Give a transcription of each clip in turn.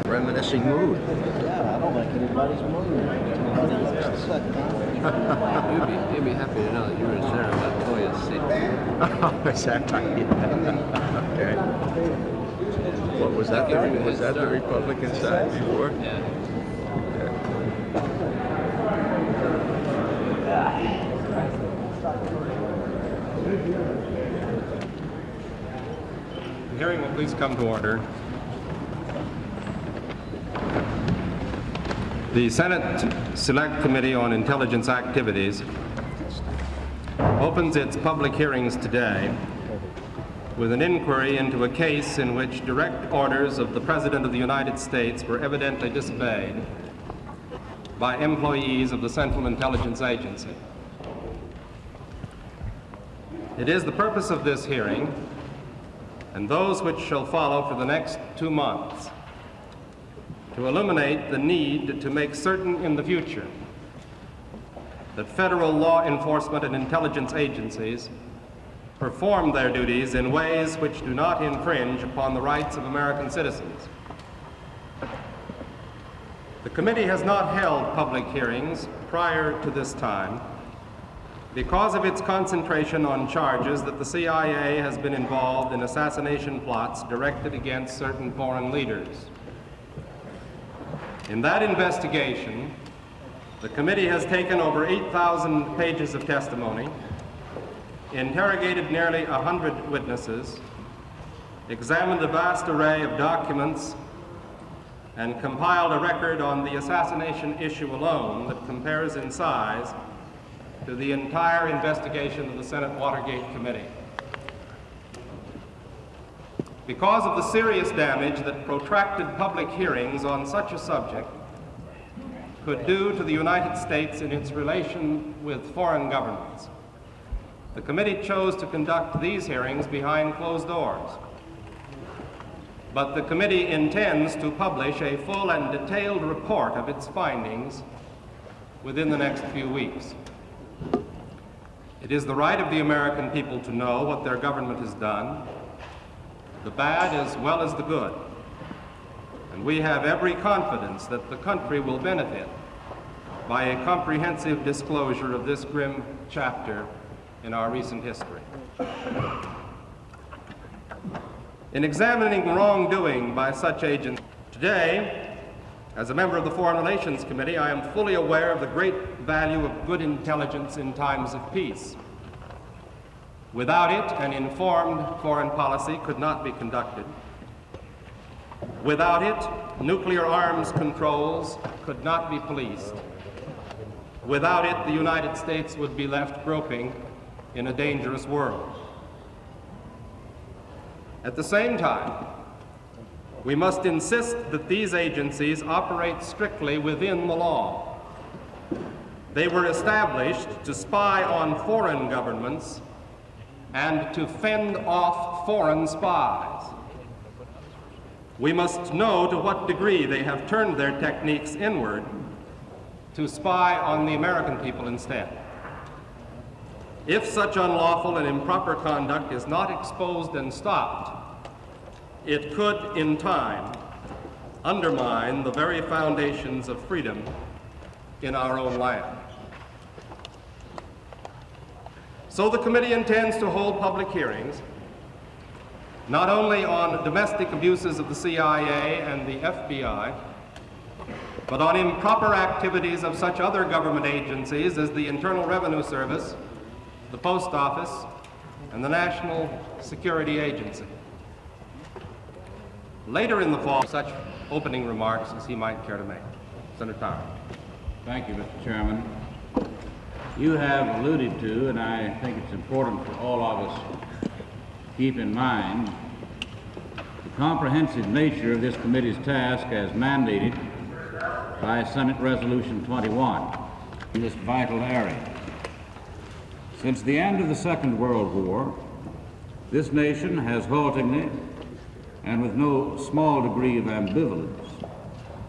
Reminiscing mood. Yeah, I don't like anybody's mood. You'd be happy to know that you were in Sarah Montoya's seat. Oh, is that right? Okay. What was that? Was that the Republican side before? Yeah. The hearing will please come to order. The Senate Select Committee on Intelligence Activities opens its public hearings today with an inquiry into a case in which direct orders of the President of the United States were evidently disobeyed by employees of the Central Intelligence Agency. It is the purpose of this hearing and those which shall follow for the next 2 months to illuminate the need to make certain in the future that federal law enforcement and intelligence agencies perform their duties in ways which do not infringe upon the rights of American citizens. The committee has not held public hearings prior to this time because of its concentration on charges that the CIA has been involved in assassination plots directed against certain foreign leaders. In that investigation, the committee has taken over 8,000 pages of testimony, interrogated nearly 100 witnesses, examined a vast array of documents, and compiled a record on the assassination issue alone that compares in size to the entire investigation of the Senate Watergate Committee. Because of the serious damage that protracted public hearings on such a subject could do to the United States in its relation with foreign governments, the committee chose to conduct these hearings behind closed doors. But the committee intends to publish a full and detailed report of its findings within the next few weeks. It is the right of the American people to know what their government has done, the bad as well as the good. And we have every confidence that the country will benefit by a comprehensive disclosure of this grim chapter in our recent history. In examining wrongdoing by such agents today, as a member of the Foreign Relations Committee, I am fully aware of the great value of good intelligence in times of peace. Without it, an informed foreign policy could not be conducted. Without it, nuclear arms controls could not be policed. Without it, the United States would be left groping in a dangerous world. At the same time, we must insist that these agencies operate strictly within the law. They were established to spy on foreign governments and to fend off foreign spies. We must know to what degree they have turned their techniques inward to spy on the American people instead. If such unlawful and improper conduct is not exposed and stopped, it could, in time, undermine the very foundations of freedom in our own land. So the committee intends to hold public hearings, not only on domestic abuses of the CIA and the FBI, but on improper activities of such other government agencies as the Internal Revenue Service, the Post Office, and the National Security Agency. Later in the fall, such opening remarks as he might care to make. Senator Tower. Thank you, Mr. Chairman. You have alluded to, and I think it's important for all of us to keep in mind, the comprehensive nature of this committee's task as mandated by Senate Resolution 21 in this vital area. Since the end of the Second World War, this nation has haltingly and with no small degree of ambivalence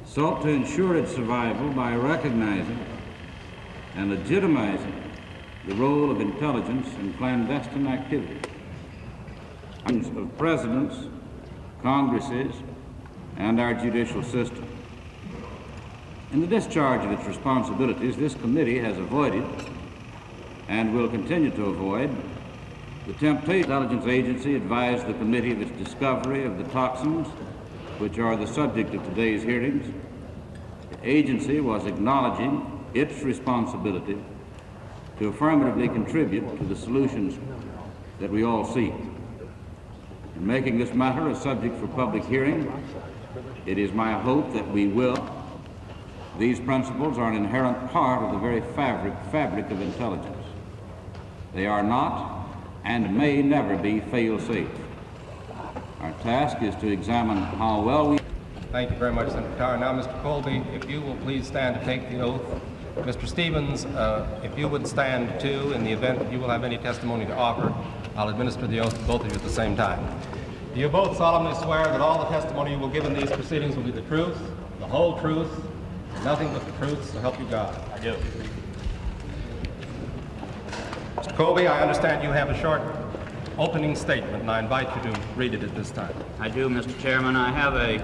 sought to ensure its survival by recognizing and legitimizing the role of intelligence in clandestine activity. Of presidents, Congresses, and our judicial system. In the discharge of its responsibilities, this committee has avoided and will continue to avoid the temptation. The intelligence agency advised the committee of its discovery of the toxins which are the subject of today's hearings. The agency was acknowledging its responsibility to affirmatively contribute to the solutions that we all seek. In making this matter a subject for public hearing, it is my hope that we will. These principles are an inherent part of the very fabric of intelligence. They are not and may never be fail-safe. Our task is to examine how well we... Thank you very much, Senator Tower. Now, Mr. Colby, if you will please stand to take the oath. Mr. Stevens, if you would stand too, in the event that you will have any testimony to offer, I'll administer the oath to both of you at the same time. Do you both solemnly swear that all the testimony you will give in these proceedings will be the truth, the whole truth, and nothing but the truth, so help you God? I do. Mr. Colby, I understand you have a short opening statement, and I invite you to read it at this time. I do, Mr. Chairman. I have a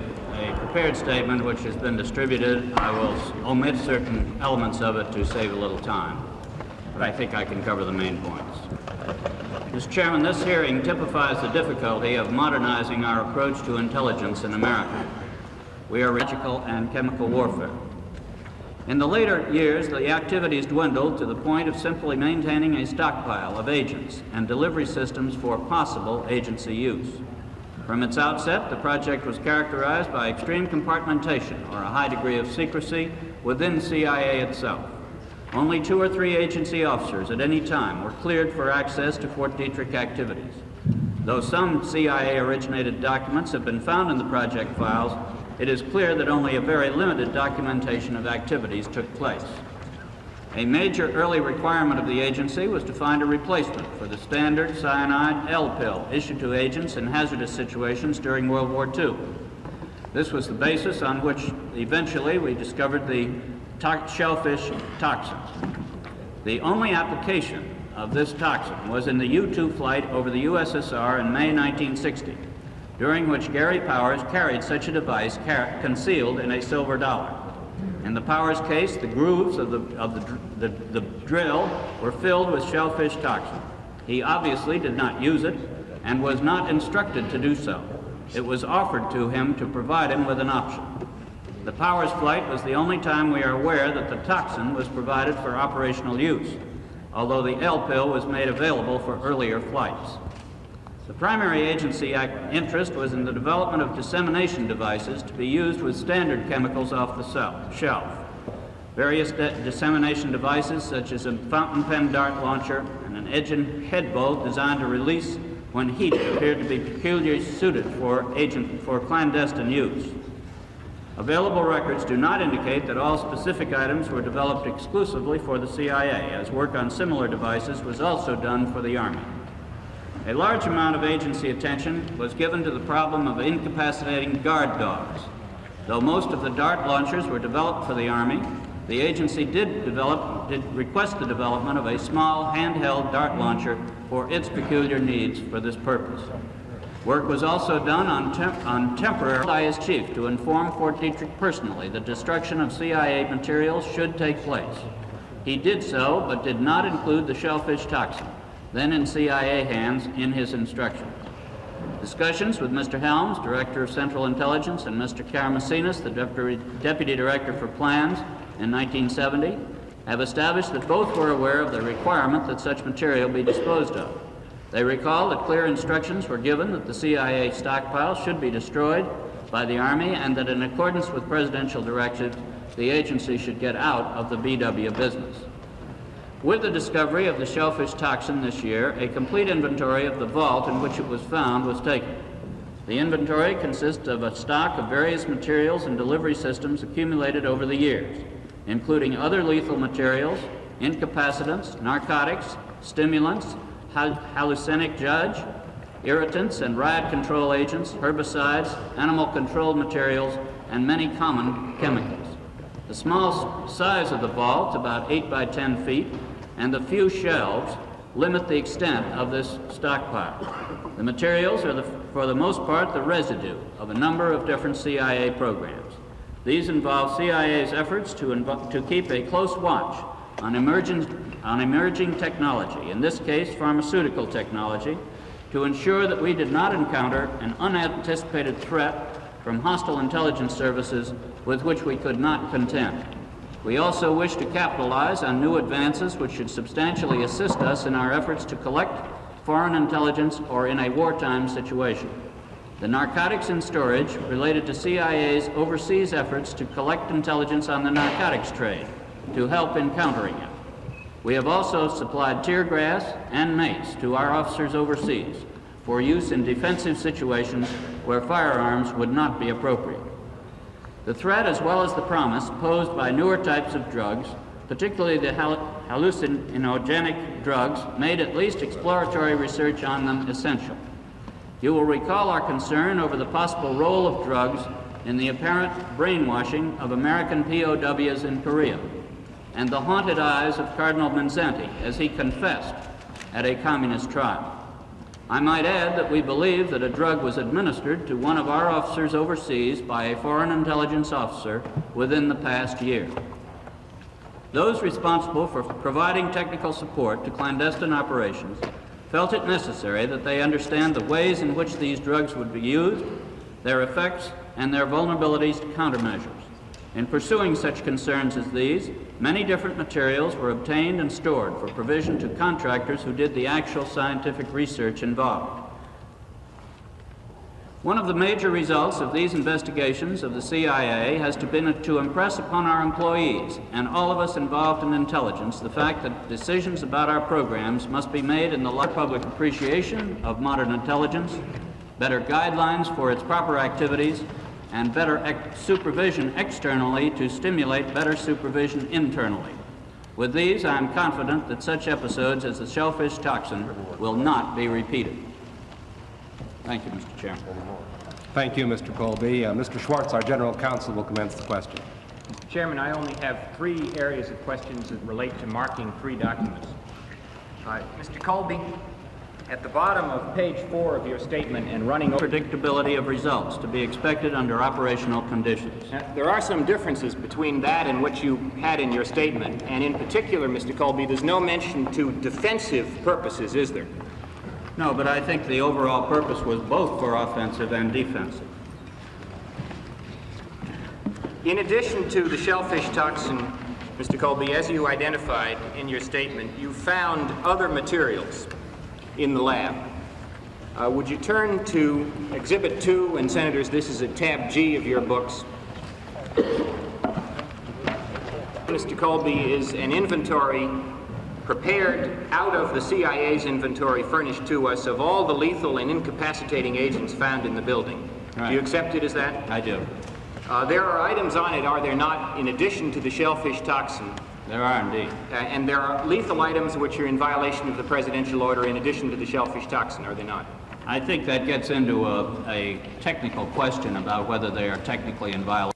prepared statement which has been distributed. I will omit certain elements of it to save a little time, but I think I can cover the main points. Mr. Chairman, this hearing typifies the difficulty of modernizing our approach to intelligence in America. We are biological and chemical warfare. In the later years, the activities dwindled to the point of simply maintaining a stockpile of agents and delivery systems for possible agency use. From its outset, the project was characterized by extreme compartmentation or a high degree of secrecy within CIA itself. Only 2 or 3 agency officers at any time were cleared for access to Fort Detrick activities. Though some CIA-originated documents have been found in the project files, it is clear that only a very limited documentation of activities took place. A major early requirement of the agency was to find a replacement for the standard cyanide L pill issued to agents in hazardous situations during World War II. This was the basis on which eventually we discovered the shellfish toxin. The only application of this toxin was in the U-2 flight over the USSR in May 1960, during which Gary Powers carried such a device concealed in a silver dollar. In the Powers case, the grooves of the drill were filled with shellfish toxin. He obviously did not use it and was not instructed to do so. It was offered to him to provide him with an option. The Powers flight was the only time we are aware that the toxin was provided for operational use, although the L pill was made available for earlier flights. The primary agency interest was in the development of dissemination devices to be used with standard chemicals off the shelf. Various dissemination devices, such as a fountain pen dart launcher and an engine head bolt designed to release when heated, appeared to be peculiarly suited for clandestine use. Available records do not indicate that all specific items were developed exclusively for the CIA, as work on similar devices was also done for the Army. A large amount of agency attention was given to the problem of incapacitating guard dogs. Though most of the dart launchers were developed for the Army, the agency did request the development of a small handheld dart launcher for its peculiar needs for this purpose. Work was also done on temporary as chief to inform Fort Detrick personally that destruction of CIA materials should take place. He did so, but did not include the shellfish toxin, then in CIA hands, in his instructions. Discussions with Mr. Helms, Director of Central Intelligence, and Mr. Karamasinas, the Deputy Director for Plans, in 1970, have established that both were aware of the requirement that such material be disposed of. They recall that clear instructions were given that the CIA stockpile should be destroyed by the Army and that in accordance with presidential directives, the agency should get out of the BW business. With the discovery of the shellfish toxin this year, a complete inventory of the vault in which it was found was taken. The inventory consists of a stock of various materials and delivery systems accumulated over the years, including other lethal materials, incapacitants, narcotics, stimulants, hallucinogenic judge, irritants and riot control agents, herbicides, animal control materials, and many common chemicals. The small size of the vault, about 8 by 10 feet, and the few shelves limit the extent of this stockpile. The materials are, for the most part, the residue of a number of different CIA programs. These involve CIA's efforts to keep a close watch on emerging technology, in this case pharmaceutical technology, to ensure that we did not encounter an unanticipated threat from hostile intelligence services with which we could not contend. We also wish to capitalize on new advances which should substantially assist us in our efforts to collect foreign intelligence or in a wartime situation. The narcotics in storage related to CIA's overseas efforts to collect intelligence on the narcotics trade to help in countering it. We have also supplied tear gas and mace to our officers overseas for use in defensive situations where firearms would not be appropriate. The threat, as well as the promise posed by newer types of drugs, particularly the hallucinogenic drugs, made at least exploratory research on them essential. You will recall our concern over the possible role of drugs in the apparent brainwashing of American POWs in Korea, and the haunted eyes of Cardinal Mindszenty as he confessed at a communist trial. I might add that we believe that a drug was administered to one of our officers overseas by a foreign intelligence officer within the past year. Those responsible for providing technical support to clandestine operations felt it necessary that they understand the ways in which these drugs would be used, their effects, and their vulnerabilities to countermeasures. In pursuing such concerns as these, many different materials were obtained and stored for provision to contractors who did the actual scientific research involved. One of the major results of these investigations of the CIA has been to impress upon our employees and all of us involved in intelligence the fact that decisions about our programs must be made in the light of public appreciation of modern intelligence, better guidelines for its proper activities, and better supervision externally to stimulate better supervision internally. With these, I am confident that such episodes as the shellfish toxin will not be repeated. Thank you, Mr. Chairman. Thank you, Mr. Colby. Mr. Schwartz, our General Counsel, will commence the question. Mr. Chairman, I only have 3 areas of questions that relate to marking 3 documents. Mr. Colby, at the bottom of page 4 of your statement and running over Predictability of results to be expected under operational conditions. there are some differences between that and what you had in your statement, and in particular, Mr. Colby, there's no mention to defensive purposes, is there? No, but I think the overall purpose was both for offensive and defensive. In addition to the shellfish toxin, Mr. Colby, as you identified in your statement, you found other materials in the lab. Would you turn to Exhibit 2, and Senators, this is at tab G of your books. Mr. Colby, is an inventory prepared out of the CIA's inventory furnished to us of all the lethal and incapacitating agents found in the building. Right. Do you accept it as that? I do. There are items on it, are there not, in addition to the shellfish toxin? There are indeed. And there are lethal items which are in violation of the presidential order in addition to the shellfish toxin, are they not? I think that gets into a technical question about whether they are technically in violation.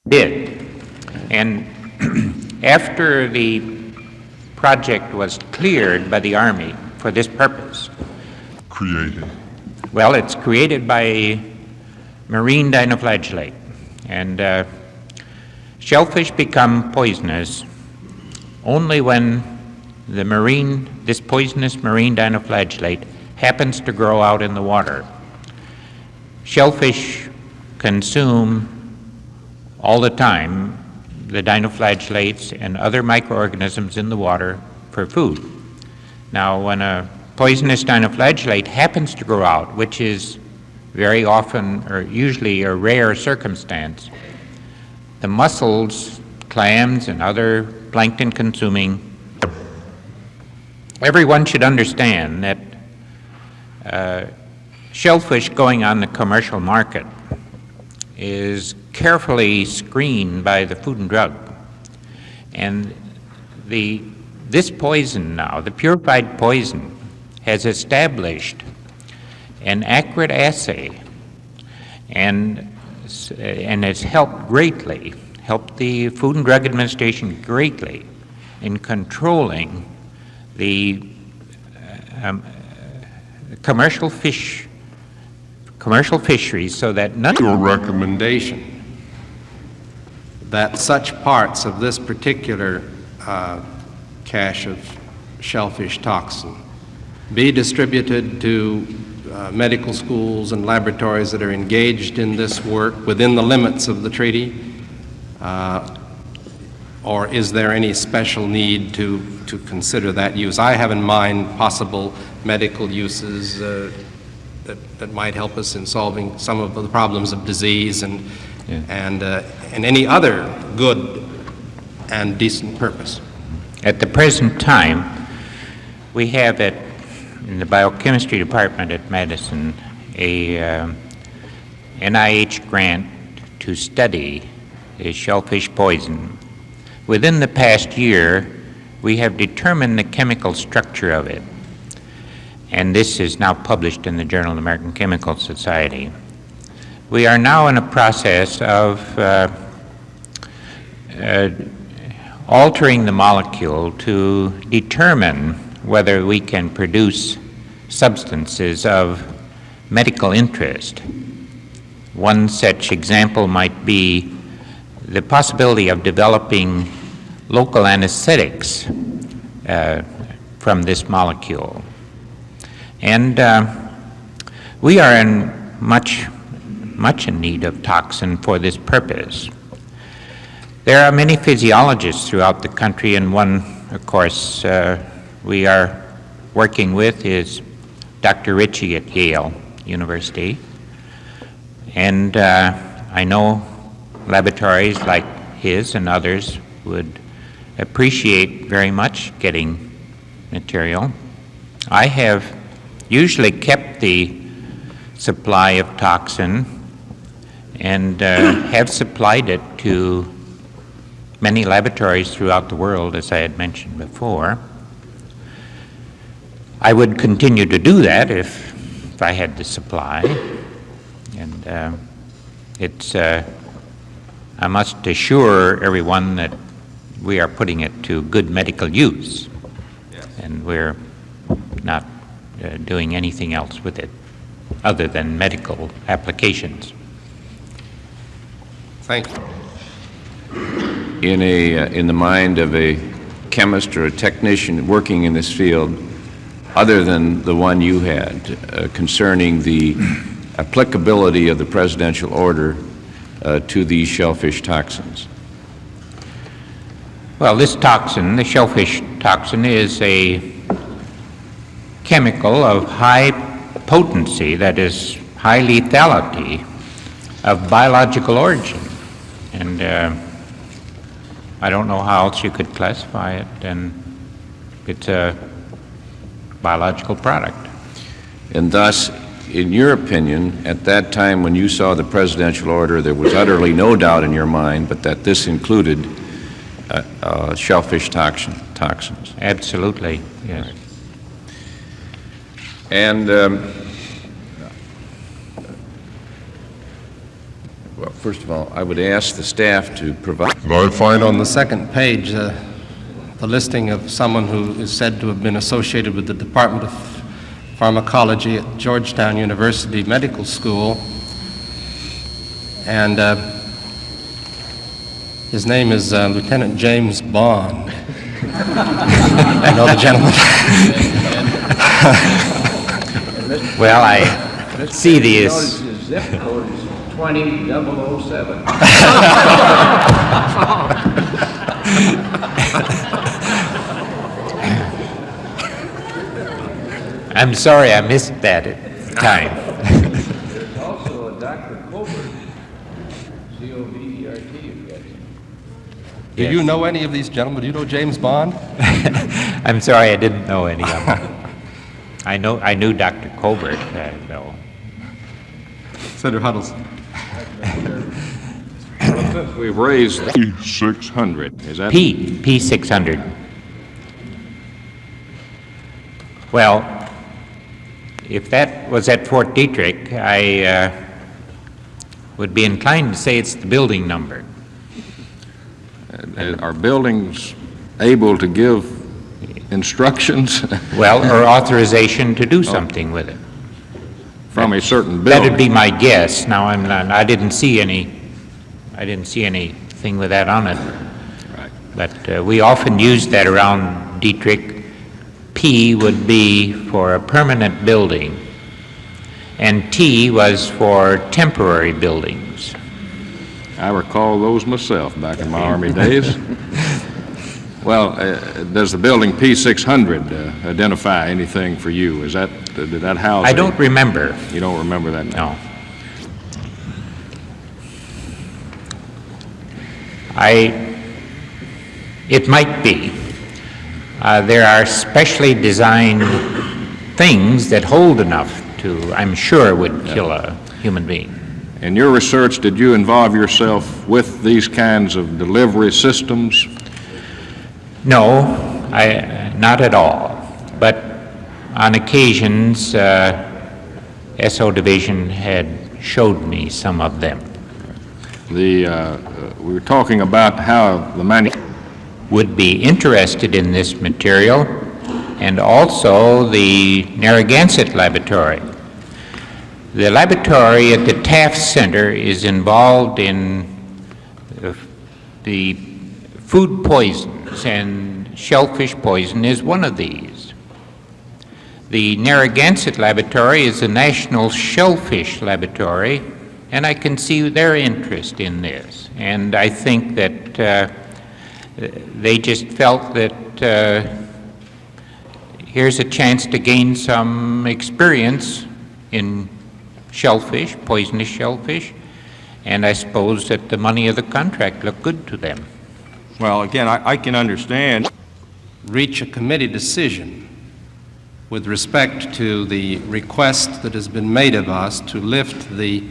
Did. And after the project was cleared by the Army for this purpose. Created? Well, it's created by marine dinoflagellate. And shellfish become poisonous only when this poisonous marine dinoflagellate happens to grow out in the water. Shellfish consume all the time the dinoflagellates and other microorganisms in the water for food. Now, when a poisonous dinoflagellate happens to grow out, which is very often or usually a rare circumstance, the mussels, clams, and other plankton-consuming, everyone should understand that shellfish going on the commercial market is carefully screened by the Food and Drug. And this poison now, the purified poison, has established an accurate assay and has helped the Food and Drug Administration greatly in controlling the commercial fisheries, so that none. Your recommendation that such parts of this particular cache of shellfish toxin be distributed to medical schools and laboratories that are engaged in this work within the limits of the treaty, or is there any special need to consider that use? I have in mind possible medical uses that might help us in solving some of the problems of disease and any other good and decent purpose. At the present time, we have in the biochemistry department at Madison a NIH grant to study the shellfish poison. Within the past year, we have determined the chemical structure of it, and this is now published in the Journal of the American Chemical Society. We are now in a process of altering the molecule to determine whether we can produce substances of medical interest. One such example might be the possibility of developing local anesthetics from this molecule. And we are in much in need of toxin for this purpose. There are many physiologists throughout the country, and one, of course, we are working with is Dr. Ritchie at Yale University. And I know laboratories like his and others would appreciate very much getting material. I have usually kept the supply of toxin and have supplied it to many laboratories throughout the world, as I had mentioned before. I would continue to do that if I had the supply. And I must assure everyone that we are putting it to good medical use. Yes. And we're not doing anything else with it other than medical applications. Thank you. In the mind of a chemist or a technician working in this field, other than the one you had concerning the applicability of the presidential order to these shellfish toxins? Well, this toxin, the shellfish toxin, is a chemical of high potency, that is, high lethality, of biological origin. And I don't know how else you could classify it, and it's a biological product. And thus, in your opinion, at that time when you saw the presidential order, there was utterly no doubt in your mind but that this included shellfish toxins. Absolutely, yes. Right. And well, first of all, I would ask the staff to provide. You'll find on the second page the listing of someone who is said to have been associated with the Department of Pharmacology at Georgetown University Medical School, and his name is Lieutenant James Bond. I know the gentleman. Well, I see these. His zip code is 20007. I'm sorry I missed that at the time. There's also a Dr. Colbert, C-O-B-E-R-T, if that's Do you know any of these gentlemen? Do you know James Bond? I'm sorry I didn't know any of them. I knew Dr. Colbert, though. Senator Huddleston. Since we've raised P600, is that? P600. Well, if that was at Fort Detrick, I would be inclined to say it's the building number. Are buildings able to give instructions Well, or authorization to do something with it. from a certain That building? would be my guess. Now, I didn't see anything with that on it. Right. But we often use that around Detrick. P would be for a permanent building, and T was for temporary buildings. I recall those myself back in my Army days. Well, does the building P600 identify anything for you? Did that house? I don't remember. You don't remember that now? No. It might be. There are specially designed things that hold enough to, I'm sure, would kill a human being. In your research, did you involve yourself with these kinds of delivery systems? No, not at all. But on occasions, SO Division had showed me some of them. We were talking about how the Would be interested in this material, and also the Narragansett Laboratory. The laboratory at the Taft Center is involved in the food poisons, and shellfish poison is one of these. The Narragansett Laboratory is the National Shellfish Laboratory, and I can see their interest in this. And I think that they just felt that here's a chance to gain some experience in shellfish, poisonous shellfish, and I suppose that the money of the contract looked good to them. Well, again, I can understand. Reach a committee decision with respect to the request that has been made of us to lift the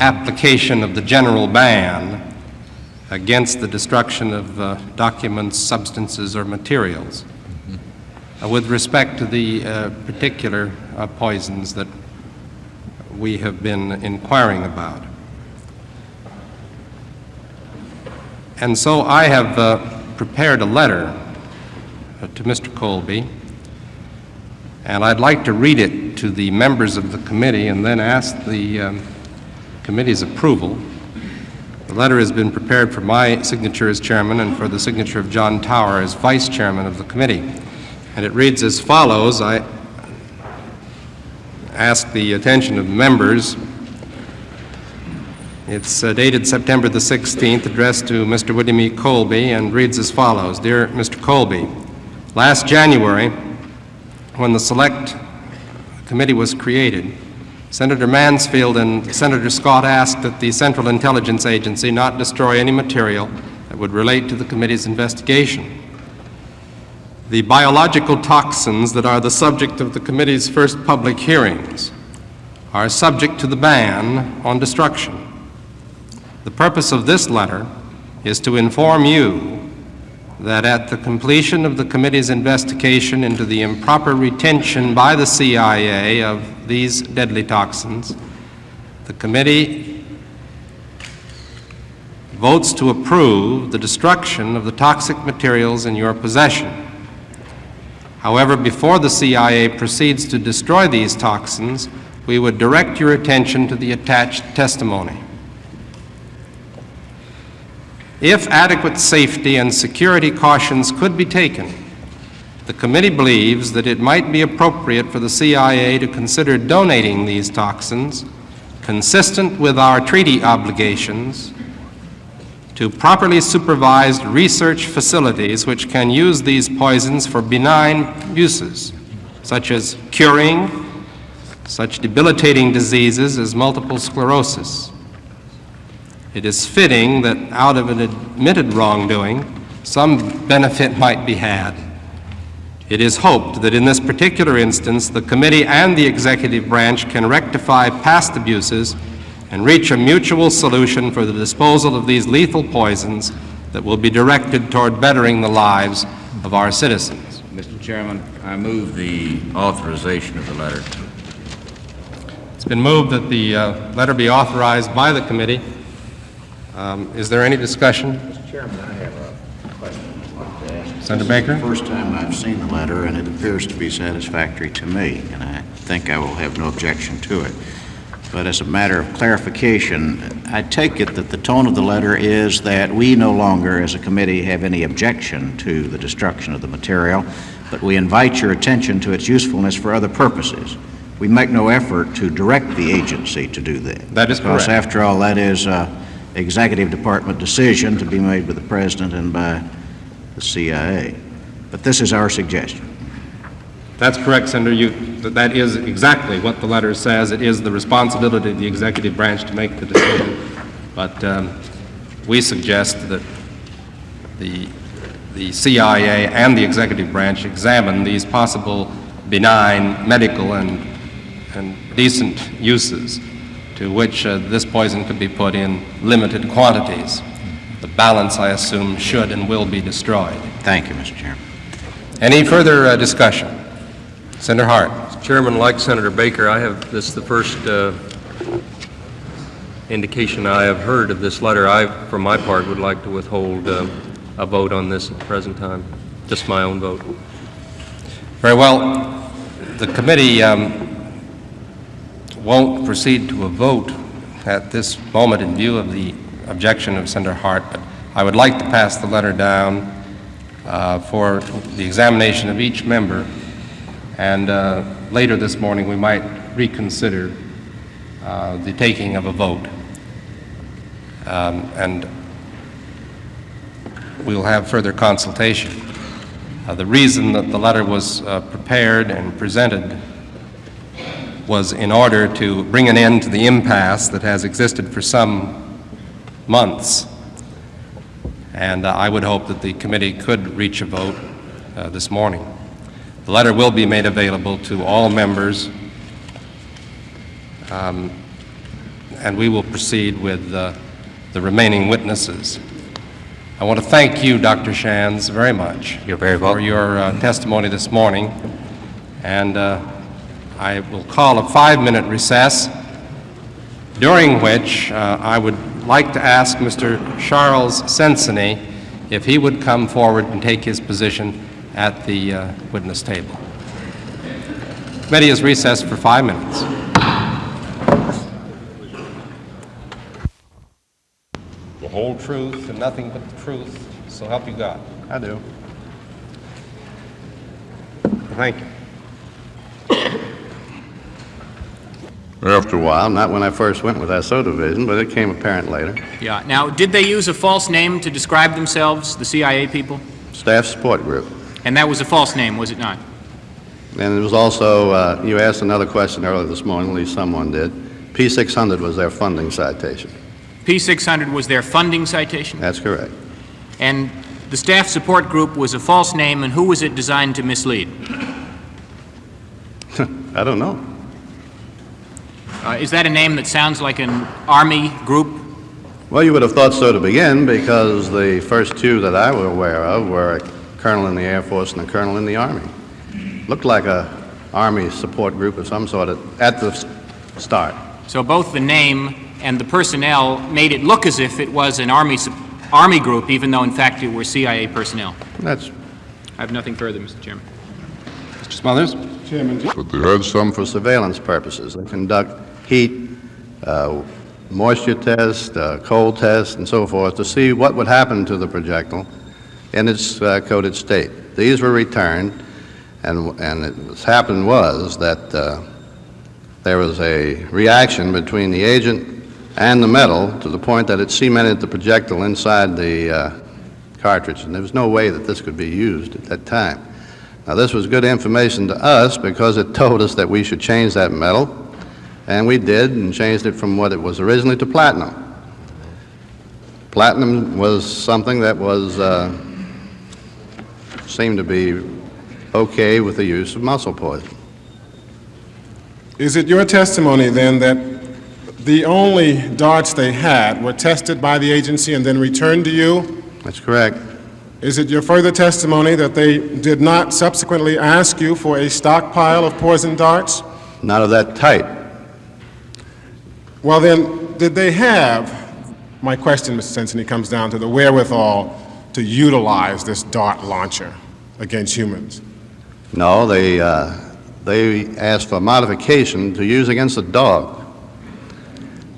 application of the general ban against the destruction of documents, substances, or materials. With respect to the particular poisons that we have been inquiring about. And so I have prepared a letter to Mr. Colby, and I'd like to read it to the members of the committee and then ask the committee's approval. The letter has been prepared for my signature as chairman and for the signature of John Tower as vice chairman of the committee. And it reads as follows. I ask the attention of members. It's dated September the 16th, addressed to Mr. William E. Colby, and reads as follows. Dear Mr. Colby, last January, when the Select Committee was created, Senator Mansfield and Senator Scott asked that the Central Intelligence Agency not destroy any material that would relate to the committee's investigation. The biological toxins that are the subject of the committee's first public hearings are subject to the ban on destruction. The purpose of this letter is to inform you that at the completion of the committee's investigation into the improper retention by the CIA of these deadly toxins, the committee votes to approve the destruction of the toxic materials in your possession. However, before the CIA proceeds to destroy these toxins, we would direct your attention to the attached testimony. If adequate safety and security cautions could be taken, the committee believes that it might be appropriate for the CIA to consider donating these toxins consistent with our treaty obligations, to properly supervised research facilities which can use these poisons for benign uses, such as curing such debilitating diseases as multiple sclerosis. It is fitting that out of an admitted wrongdoing, some benefit might be had. It is hoped that in this particular instance, the committee and the executive branch can rectify past abuses and reach a mutual solution for the disposal of these lethal poisons that will be directed toward bettering the lives of our citizens. Mr. Chairman, I move the authorization of the letter. It's been moved that the letter be authorized by the committee. Is there any discussion? Mr. Chairman, I have a question I'd like to ask. Senator Baker? This is the first time I've seen the letter, and it appears to be satisfactory to me, and I think I will have no objection to it. But as a matter of clarification, I take it that the tone of the letter is that we no longer, as a committee, have any objection to the destruction of the material, but we invite your attention to its usefulness for other purposes. We make no effort to direct the agency to do that. That is correct. Because after all, that is an executive department decision to be made by the President and by the CIA. But this is our suggestion. That's correct, Senator. That is exactly what the letter says. It is the responsibility of the executive branch to make the decision. But we suggest that the CIA and the executive branch examine these possible benign medical and decent uses to which this poison could be put in limited quantities. The balance, I assume, should and will be destroyed. Thank you, Mr. Chairman. Any further discussion? Senator Hart. Mr. Chairman, like Senator Baker, this is the first indication I have heard of this letter. I, for my part, would like to withhold a vote on this at the present time. Just my own vote. Very well. The committee won't proceed to a vote at this moment in view of the objection of Senator Hart, but I would like to pass the letter down for the examination of each member, and later this morning we might reconsider the taking of a vote. And we'll have further consultation. The reason that the letter was prepared and presented was in order to bring an end to the impasse that has existed for some months. And I would hope that the committee could reach a vote this morning. The letter will be made available to all members, and we will proceed with the remaining witnesses. I want to thank you, Dr. Shands, very much. You're very welcome. For your testimony this morning. And I will call a 5-minute recess, during which I would like to ask Mr. Charles Sensony if he would come forward and take his position at the witness table. The committee is recessed for 5 minutes. The whole truth and nothing but the truth, so help you God. I do. Thank you. After a while, not when I first went with that SO division, but it came apparent later. Yeah. Now, did they use a false name to describe themselves, the CIA people? Staff Support Group. And that was a false name, was it not? And it was also, you asked another question earlier this morning, at least someone did. P600 was their funding citation. P600 was their funding citation? That's correct. And the Staff Support Group was a false name, and who was it designed to mislead? I don't know. Is that a name that sounds like an Army group? Well, you would have thought so to begin, because the first two that I were aware of were a colonel in the Air Force and a colonel in the Army. Looked like a Army support group of some sort at the start. So both the name and the personnel made it look as if it was an Army group, even though in fact it were CIA personnel. I have nothing further, Mr. Chairman. Mr. Smothers? But they had some for surveillance purposes. They conduct heat, moisture test, cold test, and so forth to see what would happen to the projectile in its coated state. These were returned, and what happened was that there was a reaction between the agent and the metal to the point that it cemented the projectile inside the cartridge, and there was no way that this could be used at that time. Now, this was good information to us because it told us that we should change that metal, and we did, and changed it from what it was originally to platinum. Platinum was something that was seemed to be okay with the use of muscle poison. Is it your testimony then that the only darts they had were tested by the agency and then returned to you? That's correct. Is it your further testimony that they did not subsequently ask you for a stockpile of poison darts? Not of that type. Well then, did they have, my question, Mr. Simpson, comes down to the wherewithal to utilize this dart launcher against humans? No, they asked for modification to use against a dog.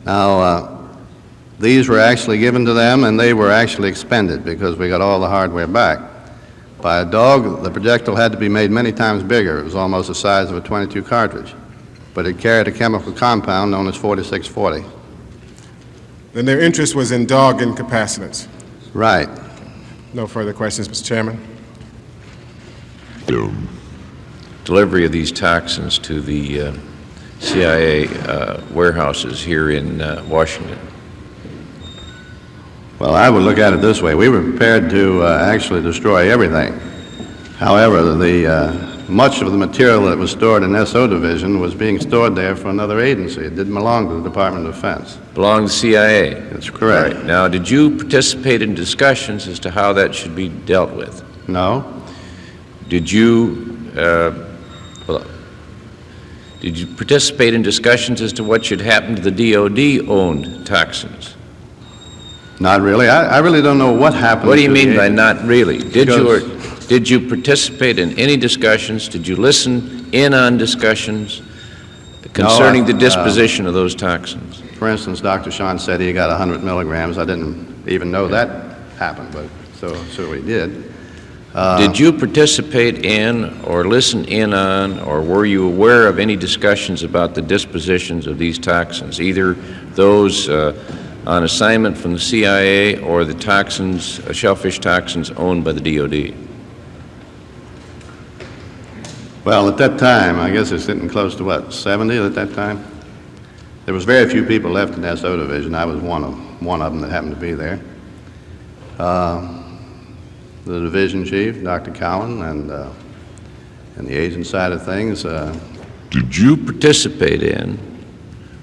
Now, these were actually given to them, and they were actually expended because we got all the hardware back. By a dog, the projectile had to be made many times bigger. It was almost the size of a .22 cartridge, but it carried a chemical compound known as 4640. Then their interest was in dog incapacitants. Right. No further questions, Mr. Chairman. Delivery of these toxins to the CIA warehouses here in Washington. Well, I would look at it this way. We were prepared to actually destroy everything. However, much of the material that was stored in SO Division was being stored there for another agency. It didn't belong to the Department of Defense. Belonged to the CIA? That's correct. Right. Now, did you participate in discussions as to how that should be dealt with? No. Did you participate in discussions as to what should happen to the DOD-owned toxins? Not really. I really don't know what happened. What do you mean by not really? Did you participate in any discussions? Did you listen in on discussions concerning the disposition of those toxins? For instance, Dr. Sean said he got 100 milligrams. I didn't even know that happened, but so we did. Did you participate in or listen in on or were you aware of any discussions about the dispositions of these toxins, either those on assignment from the CIA or the toxins, shellfish toxins owned by the DOD? Well, at that time, I guess it's sitting close to 70 at that time? There was very few people left in the SO Division. I was one of them that happened to be there. The division chief, Dr. Cowan, and the agent side of things. Did you participate in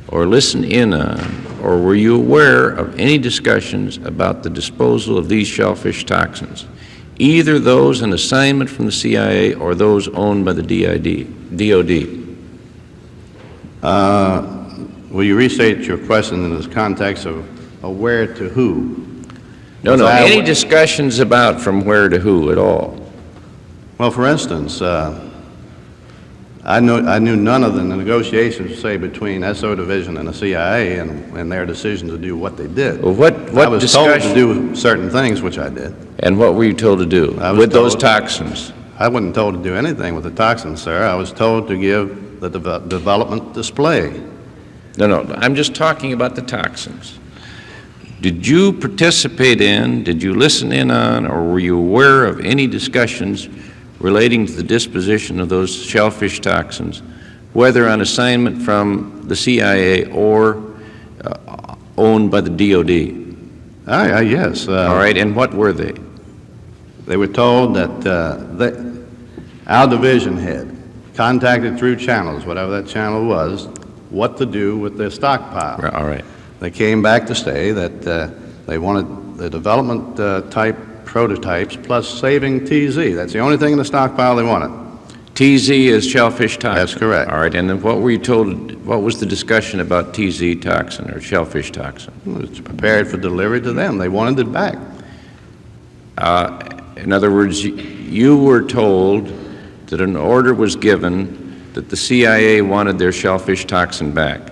or listen in on or were you aware of any discussions about the disposal of these shellfish toxins, either those on assignment from the CIA or those owned by the DOD? Will you restate your question in this context of aware to who? No, any discussions about from where to who at all? Well, for instance, I knew none of the negotiations, say, between SO Division and the CIA and their decision to do what they did. Well, what I was discussion? told to do certain things, which I did. And what were you told to do with those toxins? I wasn't told to do anything with the toxins, sir. I was told to give the development display. No, I'm just talking about the toxins. Did you participate in, did you listen in on, or were you aware of any discussions relating to the disposition of those shellfish toxins, whether on assignment from the CIA or owned by the DOD? Yes. All right, and what were they? They were told that our division head contacted through channels, whatever that channel was, what to do with their stockpile. All right. They came back to say that they wanted the development type prototypes plus saving TZ. That's the only thing in the stockpile they wanted. TZ is shellfish toxin? That's correct. All right, and then what were you told, what was the discussion about TZ toxin or shellfish toxin? It was prepared for delivery to them. They wanted it back. In other words, you were told that an order was given that the CIA wanted their shellfish toxin back.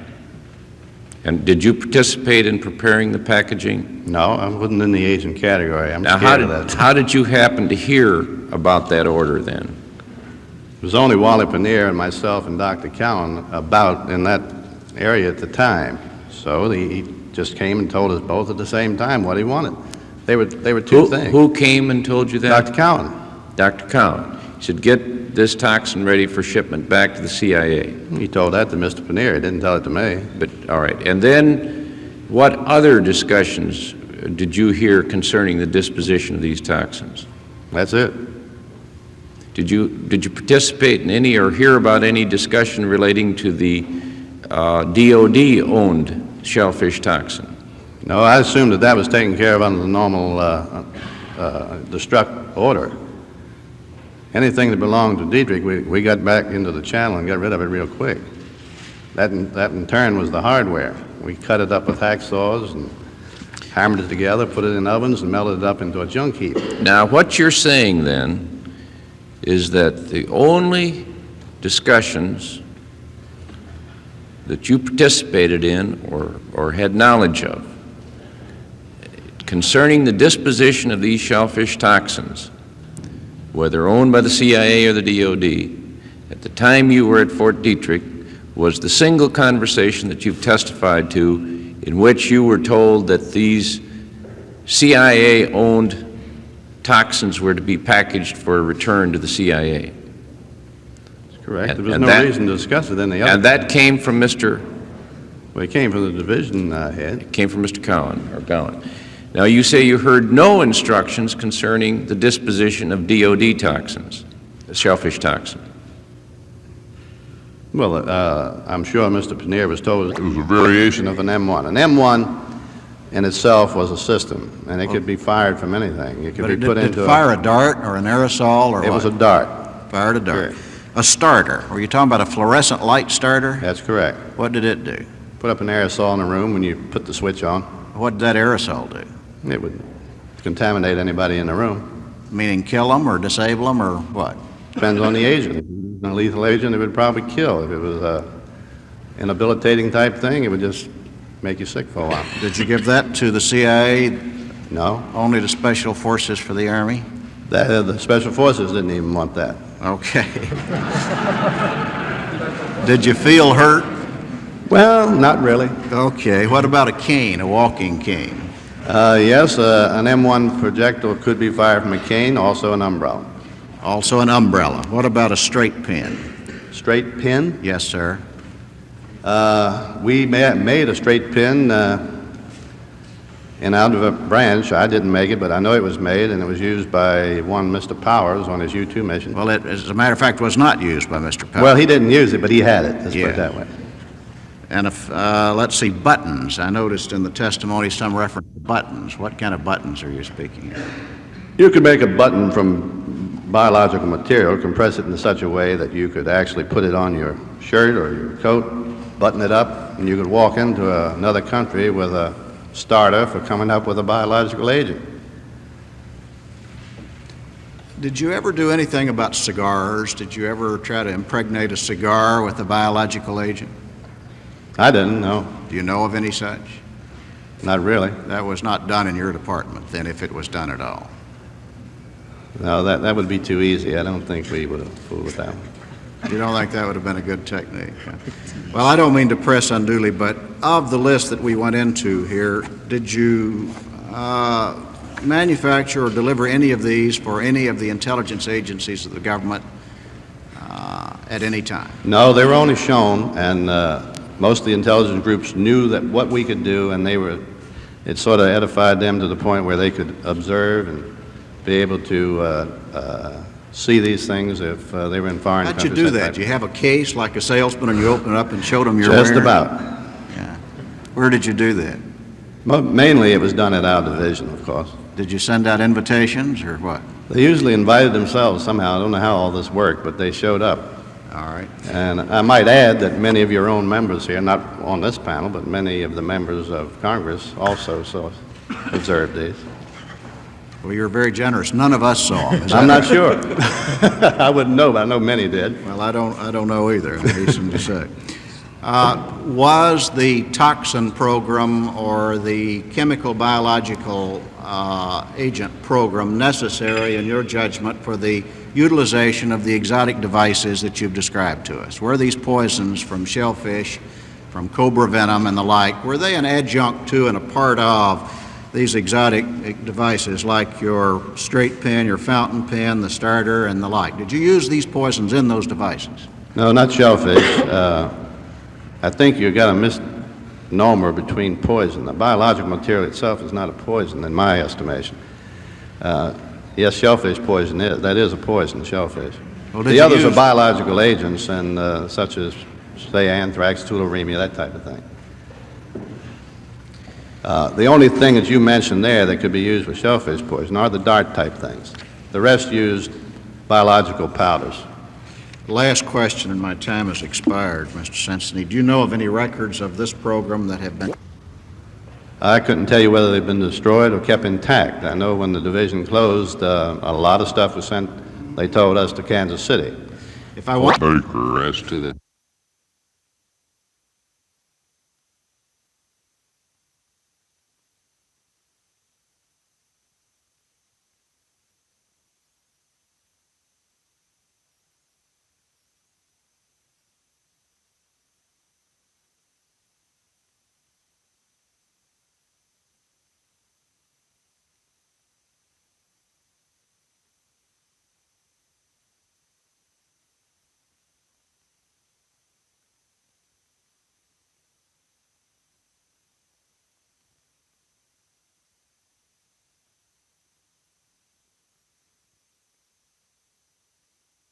And did you participate in preparing the packaging? No, I wasn't in the agent category. I'm Now, scared of that. how did you happen to hear about that order then? It was only Wally Paneer and myself and Dr. Cowan about in that area at the time. So he just came and told us both at the same time what he wanted. They were two things. Who came and told you that? Dr. Cowan. Dr. Cowan. He said, get this toxin ready for shipment back to the CIA. He told that to Mr. Paneer. He didn't tell it to me. But, all right. And then what other discussions did you hear concerning the disposition of these toxins? That's it. Did you participate in any or hear about any discussion relating to the DOD-owned shellfish toxin? No, I assumed that was taken care of under the normal destruct order. Anything that belonged to Detrick, we got back into the channel and got rid of it real quick. That in turn was the hardware. We cut it up with hacksaws and hammered it together, put it in ovens, and melted it up into a junk heap. Now, what you're saying then is that the only discussions that you participated in or had knowledge of concerning the disposition of these shellfish toxins, whether owned by the CIA or the DOD, at the time you were at Fort Detrick, was the single conversation that you've testified to in which you were told that these CIA-owned toxins were to be packaged for return to the CIA. That's correct. There was no reason to discuss it in the other. And that came from Mr. Well, it came from the division head. It came from Mr. Cowan, or Gowan. Now, you say you heard no instructions concerning the disposition of DOD toxins, the shellfish toxin. Well, I'm sure Mr. Paneer was told it was a variation of an M1. An M1 in itself was a system, and it could be fired from anything. It could be put into Did it fire a dart or an aerosol or what? It was a dart. Fired a dart. Correct. A starter. Were you talking about a fluorescent light starter? That's correct. What did it do? Put up an aerosol in a room when you put the switch on. What did that aerosol do? It would contaminate anybody in the room. Meaning kill them or disable them or what? Depends on the agent. If it was a lethal agent, it would probably kill. If it was an inhabilitating type thing, it would just make you sick for a while. Did you give that to the CIA? No. Only the Special Forces for the Army? The Special Forces didn't even want that. Okay. Did you feel hurt? Well, not really. Okay. What about a cane, a walking cane? Yes, an M1 projectile could be fired from a cane, also an umbrella. Also an umbrella. What about a straight pin? Straight pin? Yes, sir. We made a straight pin in out of a branch. I didn't make it, but I know it was made, and it was used by one Mr. Powers on his U-2 mission. Well, it, as a matter of fact, was not used by Mr. Powers. Well, he didn't use it, but he had it. Let's put it that way. And if, let's see, buttons. I noticed in the testimony some reference to buttons. What kind of buttons are you speaking of? You could make a button from biological material, compress it in such a way that you could actually put it on your shirt or your coat, button it up, and you could walk into another country with a starter for coming up with a biological agent. Did you ever do anything about cigars? Did you ever try to impregnate a cigar with a biological agent? I didn't, no. Do you know of any such? Not really. That was not done in your department, then, if it was done at all. No, that would be too easy. I don't think we would have fooled with that one. You don't think that would have been a good technique? Huh? Well, I don't mean to press unduly, but of the list that we went into here, did you manufacture or deliver any of these for any of the intelligence agencies of the government at any time? No, they were only shown, and most of the intelligence groups knew that what we could do, and it sort of edified them to the point where they could observe and be able to see these things if they were in foreign countries. How'd you do that? Do you have a case like a salesman and you open it up and showed them your Just wares? about. Yeah. Where did you do that? Mainly it was done at our division, of course. Did you send out invitations or what? They usually invited themselves somehow. I don't know how all this worked, but they showed up. All right. And I might add that many of your own members here, not on this panel, but many of the members of Congress also observed these. Well, you're very generous. None of us saw them. I'm not sure. I wouldn't know, but I know many did. Well, I don't know either, I hasten to say. Was the toxin program or the chemical biological agent program necessary, in your judgment, for the utilization of the exotic devices that you've described to us? Were these poisons from shellfish, from cobra venom and the like, were they an adjunct to and a part of these exotic devices like your straight pen, your fountain pen, the starter, and the like? Did you use these poisons in those devices? No, not shellfish. I think you've got a misnomer between poison. The biological material itself is not a poison in my estimation. Yes, shellfish poison is. That is a poison, shellfish. Well, the others are biological agents, and such as, say, anthrax, tularemia, that type of thing. The only thing that you mentioned there that could be used with shellfish poison are the dart type things. The rest used biological powders. Last question, and my time has expired, Mr. Senseney. Do you know of any records of this program that have been... I couldn't tell you whether they've been destroyed or kept intact. I know when the division closed, a lot of stuff was sent, they told us, to Kansas City. If I want... Baker as to the